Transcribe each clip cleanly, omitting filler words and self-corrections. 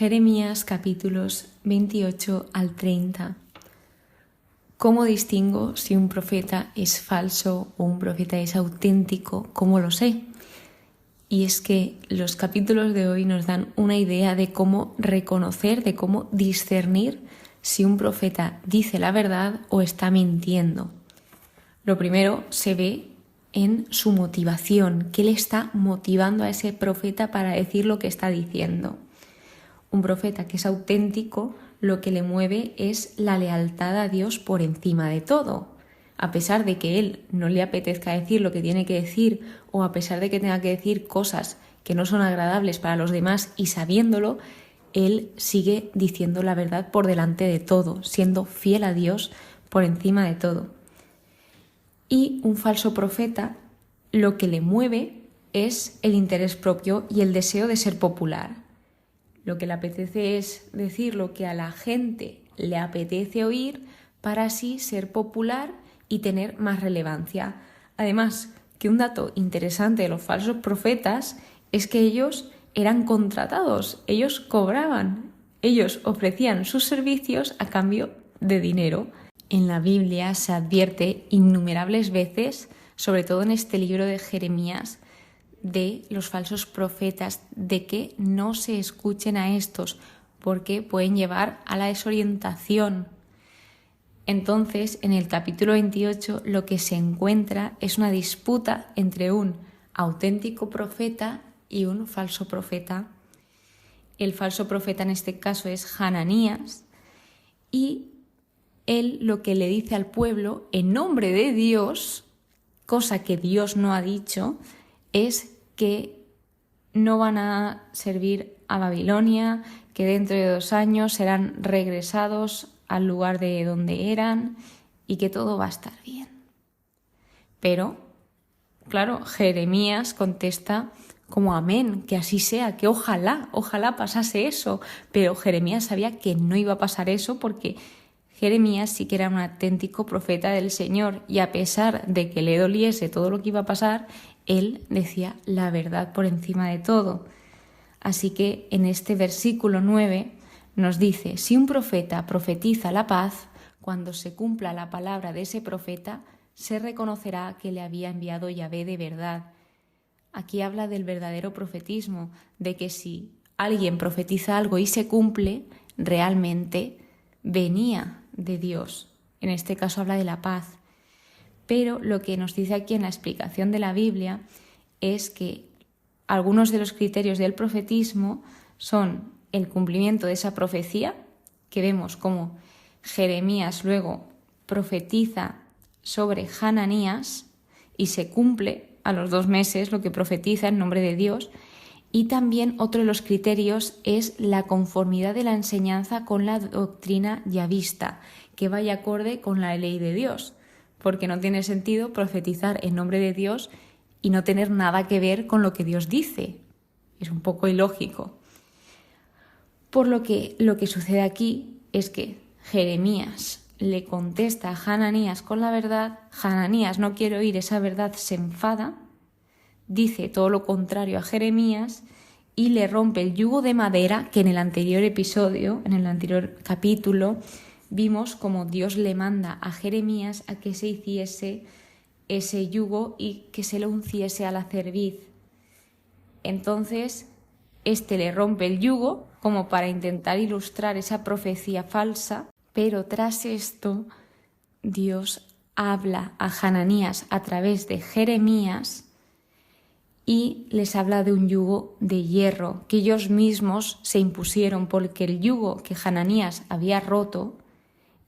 Jeremías capítulos 28 al 30. ¿Cómo distingo si un profeta es falso o un profeta es auténtico? ¿Cómo lo sé? Y es que los capítulos de hoy nos dan una idea de cómo reconocer, de cómo discernir si un profeta dice la verdad o está mintiendo. Lo primero se ve en su motivación, qué le está motivando a ese profeta para decir lo que está diciendo. Un profeta que es auténtico, lo que le mueve es la lealtad a Dios por encima de todo. A pesar de que él no le apetezca decir lo que tiene que decir o a pesar de que tenga que decir cosas que no son agradables para los demás y sabiéndolo, él sigue diciendo la verdad por delante de todo, siendo fiel a Dios por encima de todo. Y un falso profeta lo que le mueve es el interés propio y el deseo de ser popular. Lo que le apetece es decir lo que a la gente le apetece oír para así ser popular y tener más relevancia. Además, que un dato interesante de los falsos profetas es que ellos eran contratados, ellos cobraban, ellos ofrecían sus servicios a cambio de dinero. En la Biblia se advierte innumerables veces, sobre todo en este libro de Jeremías, de los falsos profetas, de que no se escuchen a estos porque pueden llevar a la desorientación. Entonces, en el capítulo 28 lo que se encuentra es una disputa entre un auténtico profeta y un falso profeta. El falso profeta en este caso es Hananías y él lo que le dice al pueblo en nombre de Dios, cosa que Dios no ha dicho, es que no van a servir a Babilonia, que dentro de 2 años serán regresados al lugar de donde eran y que todo va a estar bien. Pero, claro, Jeremías contesta como amén, que así sea, que ojalá pasase eso. Pero Jeremías sabía que no iba a pasar eso porque Jeremías sí que era un auténtico profeta del Señor y a pesar de que le doliese todo lo que iba a pasar, él decía la verdad por encima de todo. Así que en este versículo 9 nos dice, si un profeta profetiza la paz, cuando se cumpla la palabra de ese profeta, se reconocerá que le había enviado Yahvé de verdad. Aquí habla del verdadero profetismo, de que si alguien profetiza algo y se cumple, realmente venía de Dios. En este caso habla de la paz. Pero lo que nos dice aquí en la explicación de la Biblia es que algunos de los criterios del profetismo son el cumplimiento de esa profecía, que vemos como Jeremías luego profetiza sobre Hananías y se cumple a los 2 meses lo que profetiza en nombre de Dios. Y también otro de los criterios es la conformidad de la enseñanza con la doctrina yavista, que vaya acorde con la ley de Dios, porque no tiene sentido profetizar en nombre de Dios y no tener nada que ver con lo que Dios dice. Es un poco ilógico. Por lo que sucede aquí es que Jeremías le contesta a Hananías con la verdad, Hananías no quiere oír esa verdad, se enfada, dice todo lo contrario a Jeremías y le rompe el yugo de madera que en el anterior episodio, en el anterior capítulo, vimos como Dios le manda a Jeremías a que se hiciese ese yugo y que se lo unciese a la cerviz. Entonces, le rompe el yugo como para intentar ilustrar esa profecía falsa, pero tras esto, Dios habla a Hananías a través de Jeremías y les habla de un yugo de hierro que ellos mismos se impusieron, porque el yugo que Hananías había roto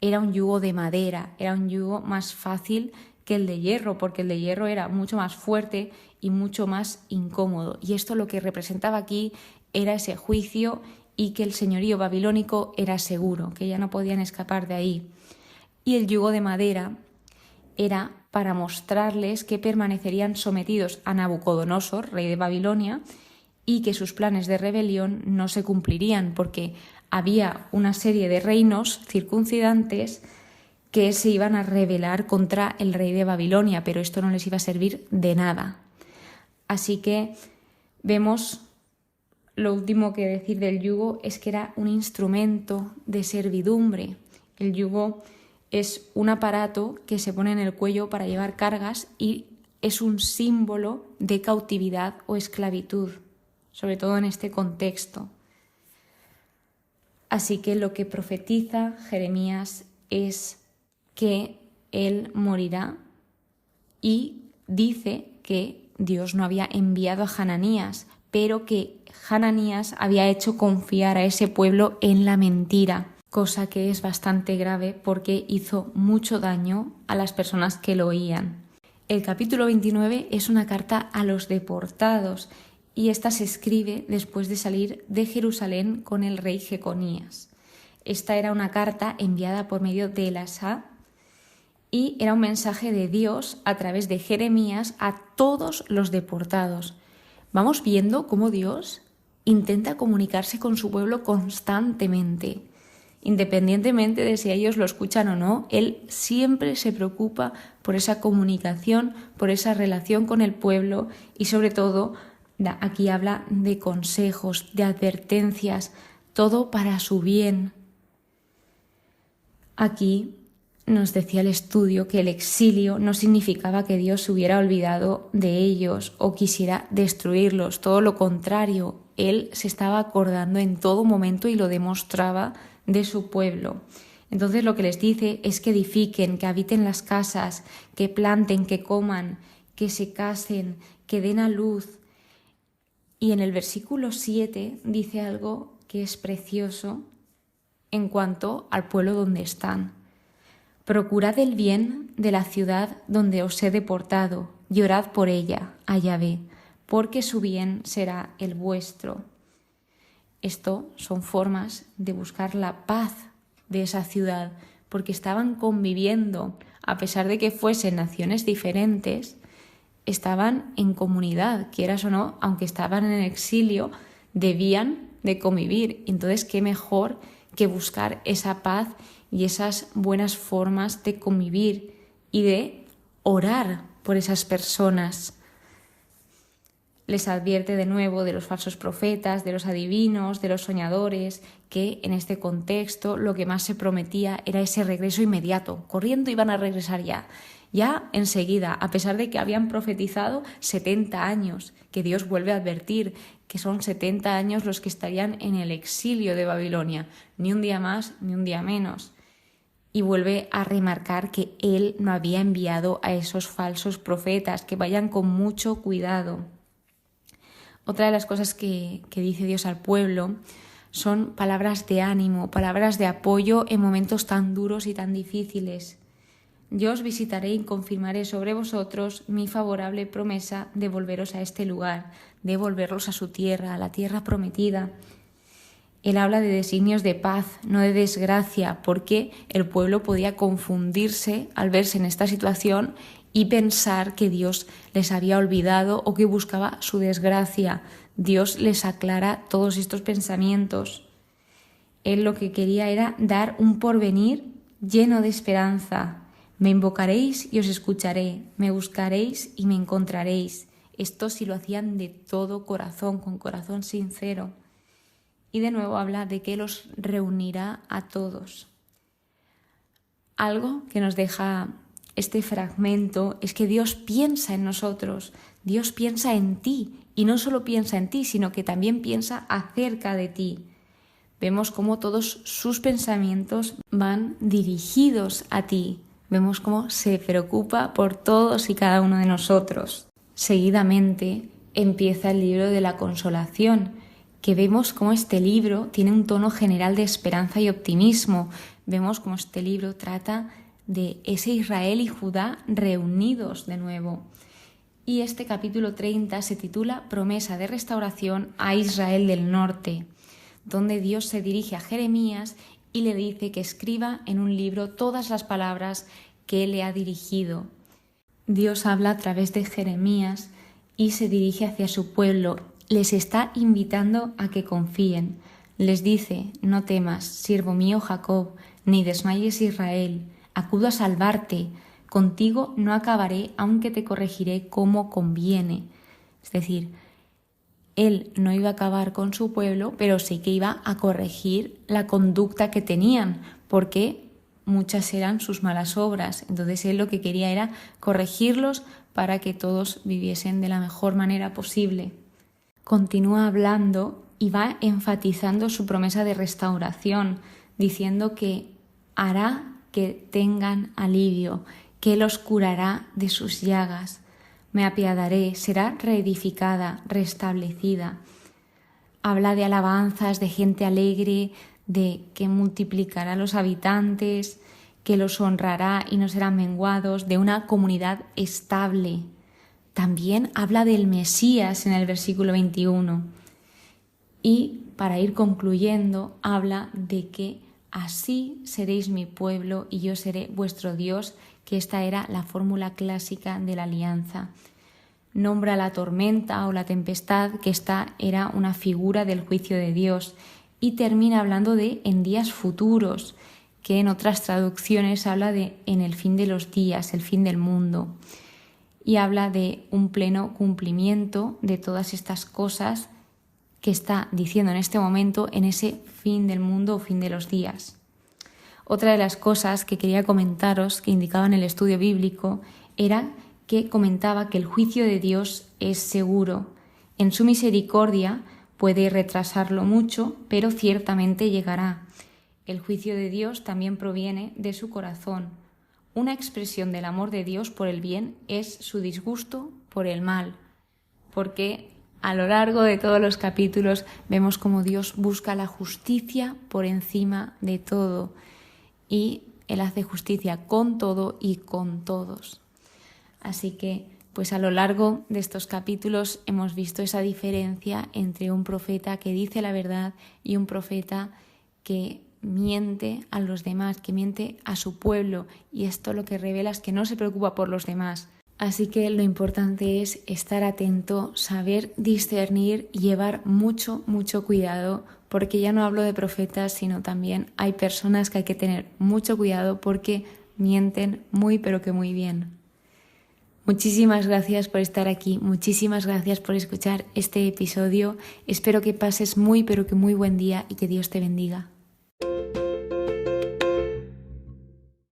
era un yugo de madera, era un yugo más fácil que el de hierro, porque el de hierro era mucho más fuerte y mucho más incómodo. Y esto lo que representaba aquí era ese juicio y que el señorío babilónico era seguro, que ya no podían escapar de ahí. Y el yugo de madera era para mostrarles que permanecerían sometidos a Nabucodonosor, rey de Babilonia, y que sus planes de rebelión no se cumplirían, porque había una serie de reinos circuncidantes que se iban a rebelar contra el rey de Babilonia, pero esto no les iba a servir de nada. Así que vemos lo último que decir del yugo es que era un instrumento de servidumbre. El yugo es un aparato que se pone en el cuello para llevar cargas y es un símbolo de cautividad o esclavitud, sobre todo en este contexto. Así que lo que profetiza Jeremías es que él morirá y dice que Dios no había enviado a Hananías, pero que Hananías había hecho confiar a ese pueblo en la mentira, cosa que es bastante grave porque hizo mucho daño a las personas que lo oían. El capítulo 29 es una carta a los deportados y esta se escribe después de salir de Jerusalén con el rey Jeconías. Esta era una carta enviada por medio de Elasá y era un mensaje de Dios a través de Jeremías a todos los deportados. Vamos viendo cómo Dios intenta comunicarse con su pueblo constantemente. Independientemente de si ellos lo escuchan o no, Él siempre se preocupa por esa comunicación, por esa relación con el pueblo y sobre todo aquí habla de consejos, de advertencias, todo para su bien. Aquí nos decía el estudio que el exilio no significaba que Dios se hubiera olvidado de ellos o quisiera destruirlos, todo lo contrario, Él se estaba acordando en todo momento y lo demostraba de su pueblo. Entonces lo que les dice es que edifiquen, que habiten las casas, que planten, que coman, que se casen, que den a luz. Y en el versículo 7 dice algo que es precioso en cuanto al pueblo donde están. Procurad el bien de la ciudad donde os he deportado, y orad por ella, a Yahvé, porque su bien será el vuestro. Esto son formas de buscar la paz de esa ciudad, porque estaban conviviendo, a pesar de que fuesen naciones diferentes, estaban en comunidad, quieras o no, aunque estaban en exilio, debían de convivir. Entonces, qué mejor que buscar esa paz y esas buenas formas de convivir y de orar por esas personas. Les advierte de nuevo de los falsos profetas, de los adivinos, de los soñadores, que en este contexto lo que más se prometía era ese regreso inmediato. Corriendo iban a regresar ya enseguida, a pesar de que habían profetizado 70 años, que Dios vuelve a advertir que son 70 años los que estarían en el exilio de Babilonia, ni un día más ni un día menos. Y vuelve a remarcar que Él no había enviado a esos falsos profetas, que vayan con mucho cuidado. Otra de las cosas que dice Dios al pueblo son palabras de ánimo, palabras de apoyo en momentos tan duros y tan difíciles. Yo os visitaré y confirmaré sobre vosotros mi favorable promesa de volveros a este lugar, de volverlos a su tierra, a la tierra prometida. Él habla de designios de paz, no de desgracia, porque el pueblo podía confundirse al verse en esta situación y pensar que Dios les había olvidado o que buscaba su desgracia. Dios les aclara todos estos pensamientos. Él lo que quería era dar un porvenir lleno de esperanza. Me invocaréis y os escucharé, me buscaréis y me encontraréis. Esto sí lo hacían de todo corazón, con corazón sincero. Y de nuevo habla de que los reunirá a todos. Algo que nos deja este fragmento es que Dios piensa en nosotros, Dios piensa en ti, y no solo piensa en ti, sino que también piensa acerca de ti. Vemos cómo todos sus pensamientos van dirigidos a ti. Vemos cómo se preocupa por todos y cada uno de nosotros. Seguidamente empieza el libro de la consolación, que vemos cómo este libro tiene un tono general de esperanza y optimismo. Vemos cómo este libro trata de ese Israel y Judá reunidos de nuevo. Y este capítulo 30 se titula Promesa de restauración a Israel del norte, donde Dios se dirige a Jeremías y le dice que escriba en un libro todas las palabras que él le ha dirigido. Dios habla a través de Jeremías y se dirige hacia su pueblo. Les está invitando a que confíen. Les dice: no temas, siervo mío Jacob, ni desmayes Israel. Acudo a salvarte. Contigo no acabaré, aunque te corregiré como conviene. Es decir, él no iba a acabar con su pueblo, pero sí que iba a corregir la conducta que tenían, porque muchas eran sus malas obras. Entonces él lo que quería era corregirlos para que todos viviesen de la mejor manera posible. Continúa hablando y va enfatizando su promesa de restauración, diciendo que hará que tengan alivio, que Él los curará de sus llagas. Me apiadaré, será reedificada, restablecida. Habla de alabanzas, de gente alegre, de que multiplicará los habitantes, que los honrará y no serán menguados, de una comunidad estable. También habla del Mesías en el versículo 21. Y para ir concluyendo, habla de que así seréis mi pueblo y yo seré vuestro Dios, que esta era la fórmula clásica de la alianza. Nombra la tormenta o la tempestad, que esta era una figura del juicio de Dios, y termina hablando de en días futuros, que en otras traducciones habla de en el fin de los días, el fin del mundo, y habla de un pleno cumplimiento de todas estas cosas que está diciendo en este momento en ese fin del mundo o fin de los días. Otra de las cosas que quería comentaros que indicaba en el estudio bíblico era que comentaba que el juicio de Dios es seguro. En su misericordia puede retrasarlo mucho, pero ciertamente llegará. El juicio de Dios también proviene de su corazón. Una expresión del amor de Dios por el bien es su disgusto por el mal, porque a lo largo de todos los capítulos vemos cómo Dios busca la justicia por encima de todo y Él hace justicia con todo y con todos. Así que, pues a lo largo de estos capítulos hemos visto esa diferencia entre un profeta que dice la verdad y un profeta que miente a los demás, que miente a su pueblo, y esto lo que revela es que no se preocupa por los demás. Así que lo importante es estar atento, saber discernir y llevar mucho cuidado, porque ya no hablo de profetas, sino también hay personas que hay que tener mucho cuidado porque mienten muy pero que muy bien. Muchísimas gracias por estar aquí, muchísimas gracias por escuchar este episodio. Espero que pases muy pero que muy buen día y que Dios te bendiga.